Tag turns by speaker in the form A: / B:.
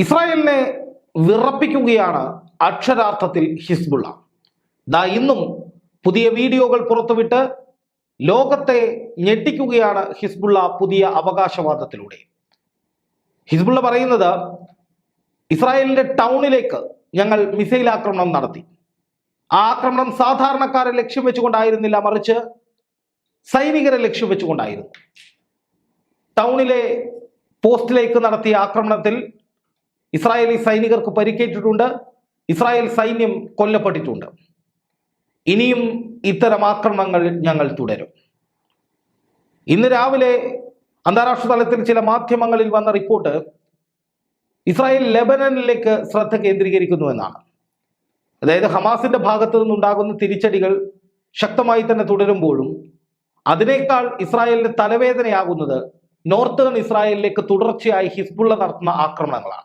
A: ഇസ്രായേലിനെ വിറപ്പിക്കുകയാണ് അക്ഷരാർത്ഥത്തിൽ ഹിസ്ബുള്ള. ഇന്നും പുതിയ വീഡിയോകൾ പുറത്തുവിട്ട് ലോകത്തെ ഞെട്ടിക്കുകയാണ് ഹിസ്ബുള്ള പുതിയ അവകാശവാദത്തിലൂടെ. ഹിസ്ബുള്ള പറയുന്നത്, ഇസ്രായേലിന്റെ ടൗണിലേക്ക് ഞങ്ങൾ മിസൈൽ ആക്രമണം നടത്തി. ആ ആക്രമണം സാധാരണക്കാരെ ലക്ഷ്യം വെച്ചുകൊണ്ടായിരുന്നില്ല, മറിച്ച് സൈനികരെ ലക്ഷ്യം വെച്ചുകൊണ്ടായിരുന്നു. ടൗണിലെ പോസ്റ്റിലേക്ക് നടത്തിയ ആക്രമണത്തിൽ ഇസ്രായേലി സൈനികർക്ക് പരിക്കേറ്റിട്ടുണ്ട്. ഇസ്രായേൽ സൈന്യം കൊല്ലപ്പെട്ടിട്ടുണ്ട്. ഇനിയും ഇത്തരം ആക്രമണങ്ങൾ ഞങ്ങൾ തുടരും. ഇന്ന് രാവിലെ അന്താരാഷ്ട്ര തലത്തിൽ ചില മാധ്യമങ്ങളിൽ വന്ന റിപ്പോർട്ട് ഇസ്രായേൽ ലെബനനിലേക്ക് ശ്രദ്ധ കേന്ദ്രീകരിക്കുന്നു എന്നാണ്. അതായത് ഹമാസിന്റെ ഭാഗത്തു നിന്നുണ്ടാകുന്ന തിരിച്ചടികൾ ശക്തമായി തന്നെ തുടരുമ്പോഴും അതിനേക്കാൾ ഇസ്രായേലിന് തലവേദനയാകുന്നത് നോർത്തേൺ ഇസ്രായേലിലേക്ക് തുടർച്ചയായി ഹിസ്ബുള്ള നടത്തുന്ന ആക്രമണങ്ങളാണ്.